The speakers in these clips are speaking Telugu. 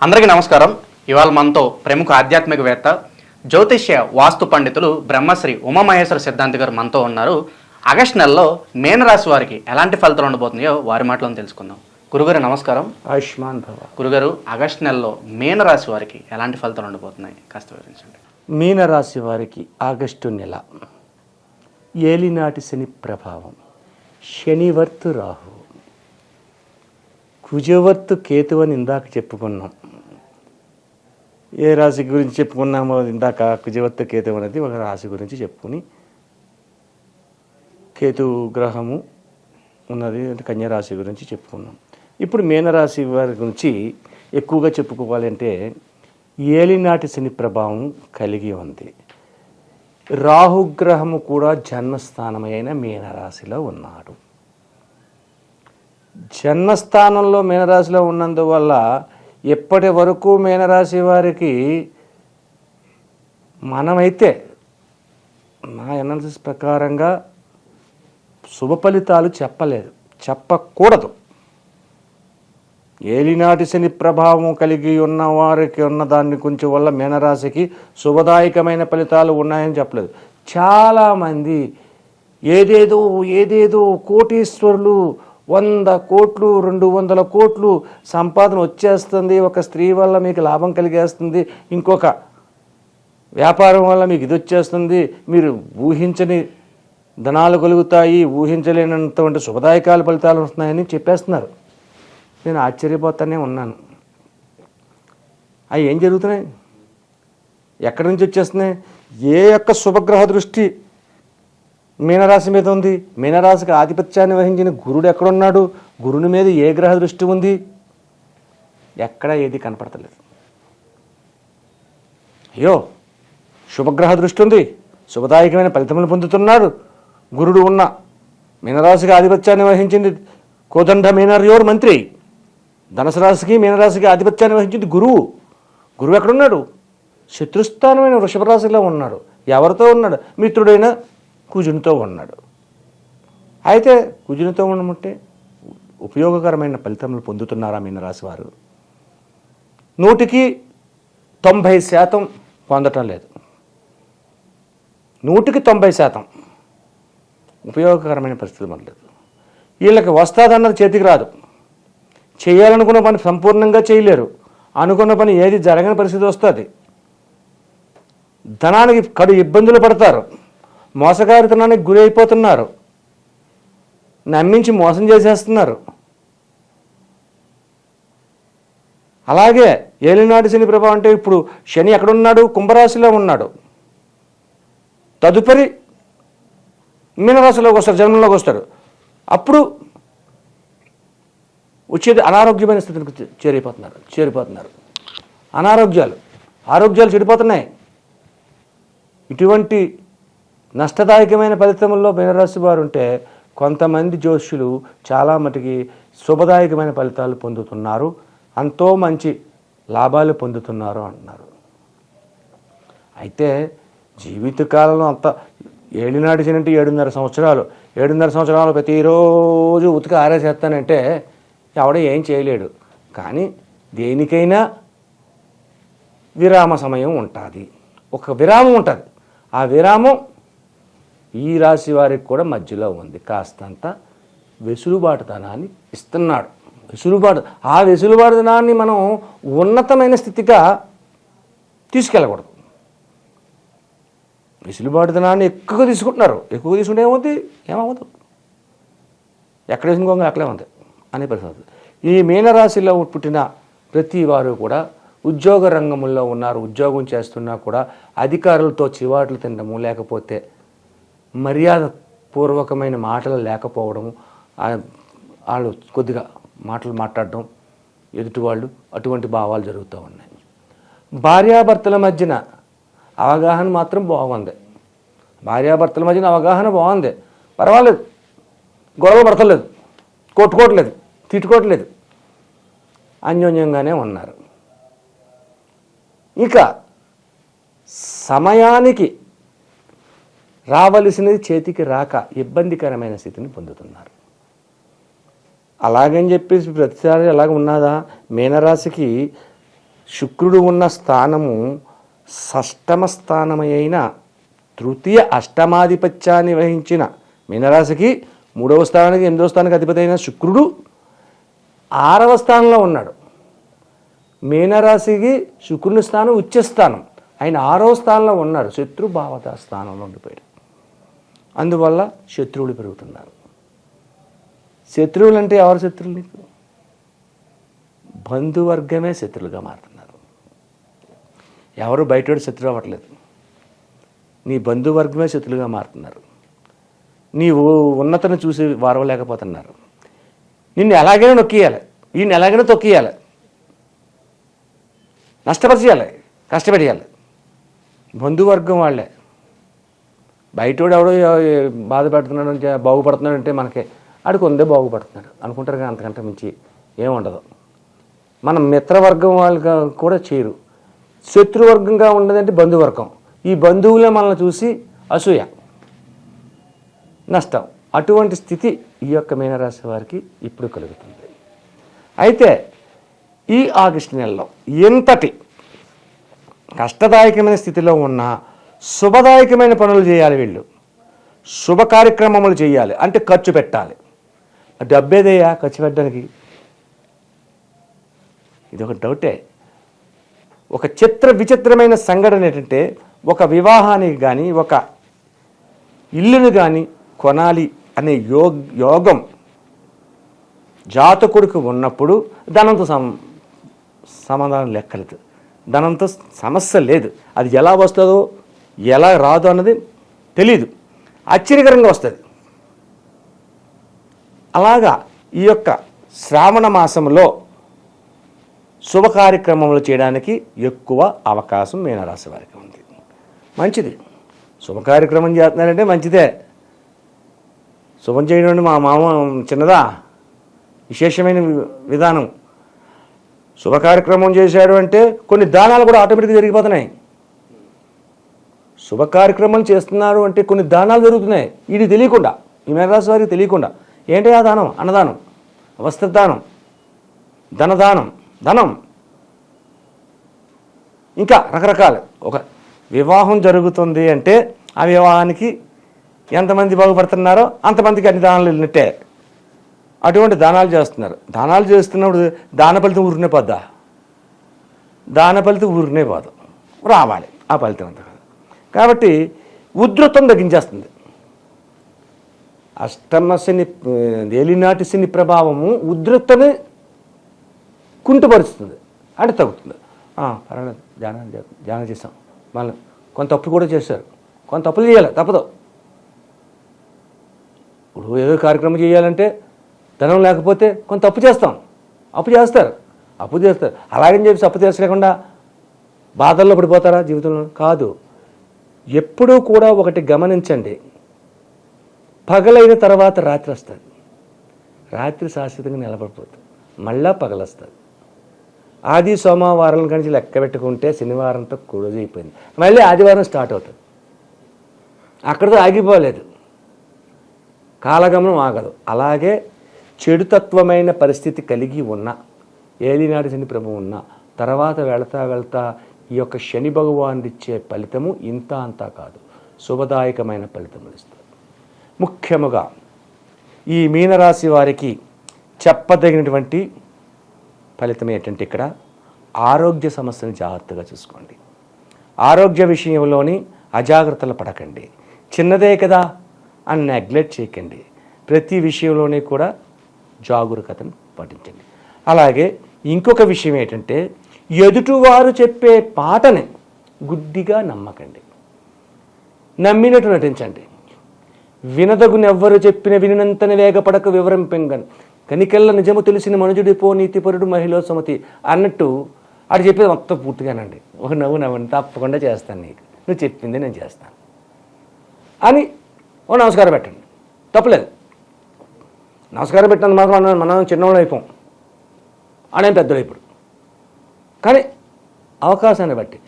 అందరికీ నమస్కారం. ఇవాళ మనతో ప్రముఖ ఆధ్యాత్మికవేత్త జ్యోతిష్య వాస్తు పండితులు బ్రహ్మశ్రీ ఉమామహేశ్వర సిద్ధాంతి గారు మనతో ఉన్నారు. ఆగస్టు నెలలో మీనరాశి వారికి ఎలాంటి ఫలితాలు ఉండబోతున్నాయో వారి మాటలను తెలుసుకుందాం. గురుగారు నమస్కారం. ఆయుష్మాన్ భవ. గురుగారు, ఆగస్టు నెలలో మీనరాశి వారికి ఎలాంటి ఫలితాలు ఉండబోతున్నాయి కాస్త వివరించండి. మీనరాశి వారికి ఆగస్టు నెల ఏలినాటి శని ప్రభావం, శనివర్తు రాహు, కుజవర్తు కేతు అని ఇందాక చెప్పుకున్నాం. ఏ రాశి గురించి చెప్పుకున్నామో ఇందాక కుజవర్తు కేతు అనేది ఒక రాశి గురించి చెప్పుకుని, కేతు గ్రహము ఉన్నది అంటే కన్యా రాశి గురించి చెప్పుకున్నాం. ఇప్పుడు మీనరాశి వారి గురించి ఎక్కువగా చెప్పుకోవాలంటే ఏలినాటి శని ప్రభావం కలిగి ఉంది. రాహుగ్రహము కూడా జన్మస్థానమైన మీనరాశిలో ఉన్నాడు. జన్మస్థానంలో మీనరాశిలో ఉన్నందువల్ల ఎప్పటి వరకు మీనరాశి వారికి మనమైతే నా అనాలిసిస్ ప్రకారంగా శుభ ఫలితాలు చెప్పకూడదు. ఏలినాటి శని ప్రభావం కలిగి ఉన్న వారికి ఉన్న దాన్ని కొంచెం వల్ల మీనరాశికి శుభదాయకమైన ఫలితాలు ఉన్నాయని చెప్పలేదు. చాలామంది ఏదేదో కోటీశ్వరులు 100 కోట్లు 200 కోట్లు సంపాదన వచ్చేస్తుంది, ఒక స్త్రీ వల్ల మీకు లాభం కలిగేస్తుంది, ఇంకొక వ్యాపారం వల్ల మీకు ఇది వచ్చేస్తుంది, మీరు ఊహించని ధనాలు కలుగుతాయి, ఊహించలేనంత శుభదాయకాల ఫలితాలు వస్తున్నాయని చెప్పేస్తున్నారు. నేను ఆశ్చర్యపోతానే ఉన్నాను. అవి ఏం జరుగుతున్నాయి? ఎక్కడి నుంచి వచ్చేస్తున్నాయి? ఏ యొక్క శుభగ్రహ దృష్టి మీనరాశి మీద ఉంది? మీనరాశికి ఆధిపత్యాన్ని వహించిన గురుడు ఎక్కడున్నాడు? గురుని మీద ఏ గ్రహ దృష్టి ఉంది? ఎక్కడ ఏది కనపడతలేదు. అయ్యో, శుభగ్రహ దృష్టి ఉంది, శుభదాయకమైన ఫలితములు పొందుతున్నాడు గురుడు ఉన్న మీనరాశికి ఆధిపత్యాన్ని వహించింది కోదండ మీనర్యోర్ మంత్రి. ధనుసు రాశికి మీనరాశికి ఆధిపత్యాన్ని వహించింది గురువు. గురువు ఎక్కడున్నాడు? శత్రుస్థానమైన వృషభ రాశిలో ఉన్నాడు. ఎవరితో ఉన్నాడు? మిత్రుడైన కుజునితో ఉన్నాడు. అయితే కుజునితో ఉండమంటే ఉపయోగకరమైన ఫలితములు పొందుతున్నారా మీనరాశి వారు? 100కి 90% పొందటం లేదు. 100కి 90% ఉపయోగకరమైన పరిస్థితి మనలేదు. వీళ్ళకి వస్తాదన్నది చేతికి రాదు. చేయాలనుకున్న పని సంపూర్ణంగా చేయలేరు. అనుకున్న పని ఏది జరగని పరిస్థితి వస్తుంది. ధనానికి కడు ఇబ్బందులు పడతారు. మోసగారితనానికి గురి అయిపోతున్నారు. నమ్మించి మోసం చేసేస్తున్నారు. అలాగే ఏలినాటి శని ప్రభావం అంటే ఇప్పుడు శని ఎక్కడున్నాడు? కుంభరాశిలో ఉన్నాడు. తదుపరి మీనరాశిలోకి వస్తాడు, జన్మంలోకి వస్తాడు. అప్పుడు వచ్చేది అనారోగ్యమైన స్థితికి చేరిపోతున్నారు. ఆరోగ్యాలు చెడిపోతున్నాయి. ఇటువంటి నష్టదాయకమైన ఫలితముల్లో మీనరాశి వారు ఉంటే కొంతమంది జ్యోతిష్యులు చాలా మటుకి శుభదాయకమైన ఫలితాలు పొందుతున్నారు, ఎంతో మంచి లాభాలు పొందుతున్నారు అంటున్నారు. అయితే జీవితకాలంలో అంత ఏలినాటి శని అంటే 7.5 సంవత్సరాలు. 7.5 సంవత్సరాలు ప్రతిరోజు ఉతికి ఆరేసేస్తానంటే ఎవడో ఏం చేయలేడు. కానీ దేనికైనా విరామ సమయం ఉంటుంది, ఒక విరామం ఉంటుంది. ఆ విరామం ఈ రాశి వారికి కూడా మధ్యలో ఉంది. కాస్తంత వెసులుబాటుతనాన్ని ఇస్తున్నాడు. ఆ వెసులుబాటుతనాన్ని మనం ఉన్నతమైన స్థితిగా తీసుకెళ్ళకూడదు. వెసులుబాటుతనాన్ని ఎక్కువగా తీసుకుంటున్నారు. ఎక్కువ తీసుకుంటే ఏమవుతుంది? ఎక్కడ వేసుకోగా అక్కడే ఉంది అనే పరిస్థితి. ఈ మీనరాశిలో పుట్టిన ప్రతి వారు కూడా ఉద్యోగ రంగంలో ఉన్నారు. ఉద్యోగం చేస్తున్నా కూడా అధికారులతో చివాట్లు తినడము, లేకపోతే మర్యాద పూర్వకమైన మాటలు లేకపోవడము, వాళ్ళు కొద్దిగా మాటలు మాట్లాడడం ఎదుటి వాళ్ళు, అటువంటి భావాలు జరుగుతూ ఉన్నాయి. భార్యాభర్తల మధ్యన అవగాహన మాత్రం బాగుంది. పర్వాలేదు, గొడవ పడతలేదు, కొట్టుకోవట్లేదు, తిట్టుకోవట్లేదు, అన్యోన్యంగానే ఉన్నారు. ఇక సమయానికి రావలసినది చేతికి రాక ఇబ్బందికరమైన స్థితిని పొందుతున్నారు. అలాగని చెప్పేసి ప్రతిసారి అలాగ ఉన్నదా? మీనరాశికి శుక్రుడు ఉన్న స్థానము షష్టమ స్థానమైన తృతీయ అష్టమాధిపత్యాన్ని వహించిన మీనరాశికి 3వ స్థానానికి 8వ స్థానానికి అధిపతి అయిన శుక్రుడు 6వ స్థానంలో ఉన్నాడు. మీనరాశికి శుక్రుని స్థానం ఉచ్చస్థానం, ఆయన 6వ స్థానంలో ఉన్నాడు. శత్రుభావత స్థానంలో ఉండిపోయాడు. అందువల్ల శత్రువులు పెరుగుతున్నారు. శత్రువులు అంటే ఎవరు శత్రువులు? నీకు బంధువర్గమే శత్రువులుగా మారుతున్నారు. ఎవరు బయటోడు శత్రువు అవ్వట్లేదు, నీ బంధువర్గమే శత్రువులుగా మారుతున్నారు. నీవు ఉన్నతను చూసి వారవలేకపోతున్నారు. నిన్ను ఎలాగైనా నొక్కియాలి, ఈయన ఎలాగైనా తొక్కియాలి, నష్టపరిచేయాలి, కష్టపెట్టేయాలి. బంధువర్గం వాళ్ళే. బయటోడు ఎవడో బాధపెడుతున్నాడు, బాగుపడుతున్నాడు అంటే మనకి ఆడికి ఉందే బాగుపడుతున్నాడు అనుకుంటారు, కానీ అంతకంటే మించి ఏముండదు. మన మిత్రవర్గం వాళ్ళు కూడా చేయరు. శత్రువర్గంగా ఉండదంటే బంధువర్గం. ఈ బంధువులే మనల్ని చూసి అసూయ, నష్టం. అటువంటి స్థితి ఈ యొక్క మీనరాశి వారికి ఇప్పుడు కలుగుతుంది. అయితే ఈ ఆగస్టు నెలలో ఎంతటి కష్టదాయకమైన స్థితిలో ఉన్న శుభదాయకమైన పనులు చేయాలి. వీళ్ళు శుభ కార్యక్రమములు చేయాలి అంటే ఖర్చు పెట్టాలి. డబ్బేదయ్యా ఖర్చు పెట్టడానికి? ఇది ఒక డౌటే. ఒక విచిత్రమైన సంఘటన ఏంటంటే, ఒక వివాహానికి కానీ ఒక ఇల్లును కానీ కొనాలి అనే యోగం జాతకుడికి ఉన్నప్పుడు ధనంతో సమాధానం లెక్కలేదు. ధనంతో సమస్య లేదు. అది ఎలా వస్తుందో ఎలా రాదో అన్నది తెలీదు, ఆశ్చర్యకరంగా వస్తుంది. అలాగా ఈ యొక్క శ్రావణ మాసంలో శుభ కార్యక్రమములు చేయడానికి ఎక్కువ అవకాశం మీనరాశి వారికి ఉంది. మంచిది, శుభ కార్యక్రమం చేస్తున్నారంటే మంచిదే. శుభం చేయడం మా మామ చిన్నదా, విశేషమైన విధానం. శుభ కార్యక్రమం చేశాడు అంటే కొన్ని దానాలు కూడా ఆటోమేటిక్గా జరిగిపోతున్నాయి. శుభ కార్యక్రమాలు చేస్తున్నారు అంటే కొన్ని దానాలు జరుగుతున్నాయి. ఇది తెలియకుండా, ఈ మీనరాశి వారికి తెలియకుండా. ఏంటి ఆ దానం? అన్నదానం, వస్త్రదానం, ధనదానం, ధనం, ఇంకా రకరకాలు. ఒక వివాహం జరుగుతుంది అంటే ఆ వివాహానికి ఎంతమంది బాగుపడుతున్నారో అంతమందికి అన్ని దానాలు వెళ్ళినట్టే. అటువంటి దానాలు చేస్తున్నారు. దానాలు చేస్తున్నప్పుడు దాన ఫలితం ఊరినే పోద్దా? దాన ఫలితం ఊరినే పోదు, రావాలి ఆ ఫలితం అంత. కాబట్టి ఉధృతం తగ్గించేస్తుంది. అష్టమ శని, ఏలినాటి శని ప్రభావము ఉధృతని కుంటుపరుస్తుంది, అంటే తగ్గుతుంది. పర్వాలేదు, ధ్యానం చేసాం. మళ్ళీ కొంత అప్పులు కూడా చేశారు, కొంత అప్పులు చేయాలి, తప్పదు. ఇప్పుడు ఏదో కార్యక్రమం చేయాలంటే ధనం లేకపోతే కొంత అప్పు చేస్తాం. అప్పు చేస్తారు. అలాగని చెప్పి అప్పు తీర్చలేకుండా బాధల్లో పడిపోతారా జీవితంలో? కాదు. ఎప్పుడూ కూడా ఒకటి గమనించండి, పగలైన తర్వాత రాత్రి వస్తుంది. రాత్రి శాశ్వతంగా నిలబడిపోతుంది, మళ్ళా పగలొస్తుంది. ఆది సోమవారం నుంచి లెక్క పెట్టుకుంటే శనివారంతో క్లోజ్ అయిపోయింది. మళ్ళీ ఆదివారం స్టార్ట్ అవుతుంది. అక్కడితో ఆగిపోలేదు, కాలగమనం ఆగదు. అలాగే చెడుతత్వమైన పరిస్థితి కలిగి ఉన్న, ఏలినాటి శని ప్రభు ఉన్న తర్వాత వెళ్తా ఈ యొక్క శని భగవానుడు ఇచ్చే ఫలితము ఇంత అంతా కాదు, శుభదాయకమైన ఫలితములు ఇస్తారు. ముఖ్యముగా ఈ మీనరాశి వారికి చెప్పదగినటువంటి ఫలితం ఏంటంటే, ఇక్కడ ఆరోగ్య సమస్యను జాగ్రత్తగా చూసుకోండి. ఆరోగ్య విషయంలోని అజాగ్రత్తలు పడకండి. చిన్నదే కదా అని నెగ్లెక్ట్ చేయకండి. ప్రతి విషయంలోనే కూడా జాగరూకతను పాటించండి. అలాగే ఇంకొక విషయం ఏంటంటే, ఎదుటివారు చెప్పే పాటని గుడ్డిగా నమ్మకండి, నమ్మినట్టు నటించండి. వినదగునెవ్వరు చెప్పిన వినినంతని వేగపడక వివరింపెంగను, కనికెళ్ళ నిజము తెలిసిన మనుజుడి పో నీతిపరుడు మహిళ సుమతి అన్నట్టు అది చెప్పేది మొత్తం పూర్తిగానండి. ఒక నవ్వండి, తప్పకుండా చేస్తాను, నీకు నువ్వు చెప్పింది నేను చేస్తాను అని ఓ నమస్కారం పెట్టండి, తప్పులేదు. నమస్కారం పెట్టినందుకు మాత్రం మనం చిన్నవాళ్ళు అయిపోం, అనే పెద్దలు ఇప్పుడు. కానీ అవకాశాన్ని బట్టి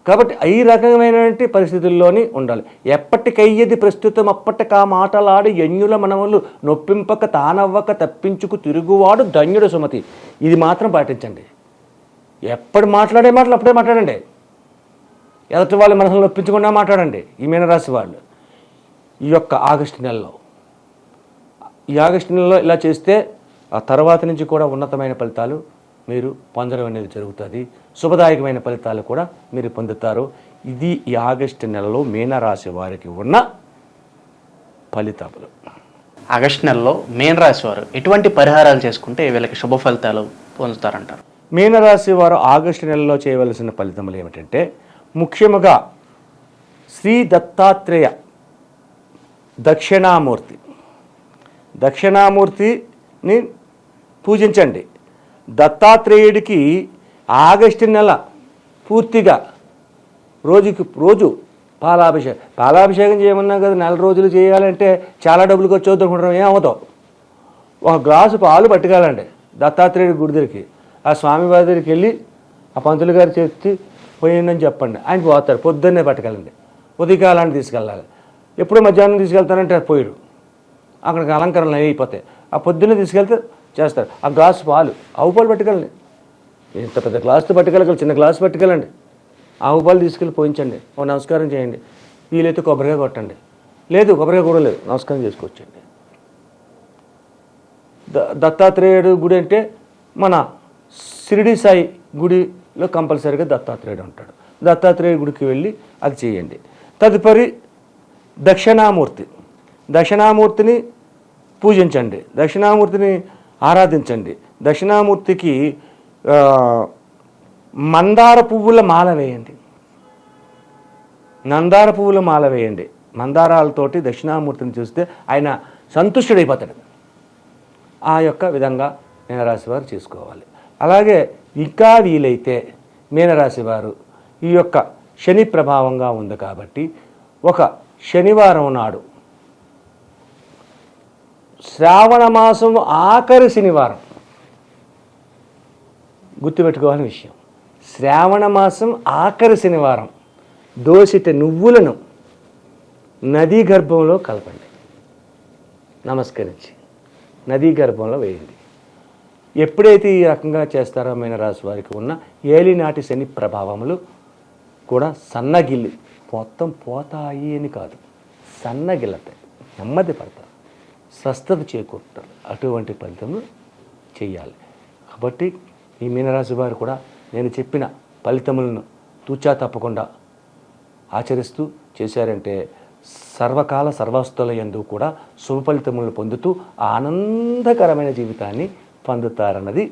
కాబట్టి ఈ రకమైనటువంటి పరిస్థితుల్లోని ఉండాలి. ఎప్పటికయ్యేది ప్రస్తుతం అప్పటికా మాటలాడి ఎన్యుల మనములు నొప్పింపక తానవ్వక తప్పించుకు తిరుగువాడు ధన్యుడు సుమతి. ఇది మాత్రం పాటించండి. ఎప్పుడు మాట్లాడే మాటలు అప్పుడే మాట్లాడండి. ఎదుటి వాళ్ళ మనసులు నొప్పించకుండా మాట్లాడండి. ఈ మీనరాశి వాళ్ళు ఈ యొక్క ఆగస్టు నెలలో ఇలా చేస్తే ఆ తర్వాత నుంచి కూడా ఉన్నతమైన ఫలితాలు మీరు పొందడం అనేది జరుగుతుంది. శుభదాయకమైన ఫలితాలు కూడా మీరు పొందుతారు. ఇది ఈ ఆగస్టు నెలలో మీనరాశి వారికి ఉన్న ఫలితాలు. ఆగస్టు నెలలో మీనరాశి వారు ఎటువంటి పరిహారాలు చేసుకుంటే వీళ్ళకి శుభ ఫలితాలు పొందుతారంటారు? మీనరాశి వారు ఆగస్టు నెలలో చేయవలసిన ఫలితములు ఏమిటంటే, ముఖ్యముగా శ్రీ దత్తాత్రేయ దక్షిణామూర్తిని పూజించండి. దత్తాత్రేయుడికి ఆగస్టు నెల పూర్తిగా రోజు పాలాభిషేకం చేయమన్నా కదా, 4 రోజులు చేయాలంటే చాలా డబ్బులు ఖర్చు అవుతుంది అనుకుంటున్నాం. ఏమవుతావు? ఒక గ్లాసు పాలు పట్టుకెళ్ళండి దత్తాత్రేయుడి గుడి దగ్గరికి. ఆ స్వామివారి దగ్గరికి వెళ్ళి ఆ పంతులు గారి చేతి పోయిందని చెప్పండి. ఆయన పోతారు. పొద్దున్నే పట్టుకెళ్ళండి. ఉదయకాలాన్ని తీసుకెళ్ళాలి. ఎప్పుడో మధ్యాహ్నం తీసుకెళ్తానంటే పోయారు. అక్కడికి అలంకరణలు అయిపోతాయి. ఆ పొద్దున్నే తీసుకెళ్తే చేస్తారు. ఆ గ్లాసు పాలు, ఆవు పాలు పట్టుకెళ్ళండి. ఇంత పెద్ద గ్లాసుతో పట్టుకెళ్ళగలరు, చిన్న గ్లాసు పట్టుకెళ్ళండి. ఆవు పాలు తీసుకెళ్ళి పోయించండి. ఓ నమస్కారం చేయండి. వీలైతే కొబ్బరికాయ కొట్టండి. లేదు కొబ్బరికాయ కూడా లేదు, నమస్కారం చేసుకోవచ్చండి. దత్తాత్రేయుడు గుడి అంటే మన షిరిడి సాయి గుడిలో కంపల్సరీగా దత్తాత్రేయుడు ఉంటాడు. దత్తాత్రేయ గుడికి వెళ్ళి అది చేయండి. తదుపరి దక్షిణామూర్తిని పూజించండి. దక్షిణామూర్తిని ఆరాధించండి. దక్షిణామూర్తికి మందార పువ్వుల మాల వేయండి. మందారాలతోటి దక్షిణామూర్తిని చూస్తే ఆయన సంతుష్టుడైపోతాడు. ఆ యొక్క విధంగా మీనరాశి వారు చేసుకోవాలి. అలాగే ఇంకా వీలైతే మీనరాశి వారు ఈ యొక్క శని ప్రభావంగా ఉంది కాబట్టి ఒక శనివారం నాడు, శ్రావణ మాసం ఆఖరి శనివారం, గుర్తుపెట్టుకోవాలని విషయం, శ్రావణ మాసం ఆఖరి శనివారం దోసిట నువ్వులను నదీ గర్భంలో కలపండి. నమస్కరించి నదీ గర్భంలో వేయండి. ఎప్పుడైతే ఈ రకంగా చేస్తారో మీనరాశి వారికి ఉన్న ఏలినాటి శని ప్రభావములు కూడా సన్నగిల్లి మొత్తం పోతాయి అని కాదు, సన్నగిల్లతాయి, నెమ్మది పడతారు, స్వస్థత చేకూరుతారు. అటువంటి ఫలితములు చేయాలి. కాబట్టి ఈ మీనరాశి వారు కూడా నేను చెప్పిన ఫలితములను తూచా తప్పకుండా ఆచరిస్తూ చేశారంటే సర్వకాల సర్వస్తుల యందు కూడా శుభ ఫలితములను పొందుతూ ఆనందకరమైన జీవితాన్ని పొందుతారన్నది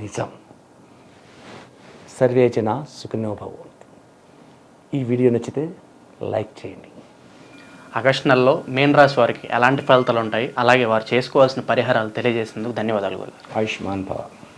నిజం. సర్వేజన సుఖినో భవంతు. ఈ వీడియో నచ్చితే లైక్ చేయండి. ఆగస్టు నెలలో మీనరాశి వారికి ఎలాంటి ఫలితాలు ఉంటాయి, అలాగే వారు చేసుకోవాల్సిన పరిహారాలు తెలియజేసినందుకు ధన్యవాదాలు. ఆయుష్మాన్ భవ.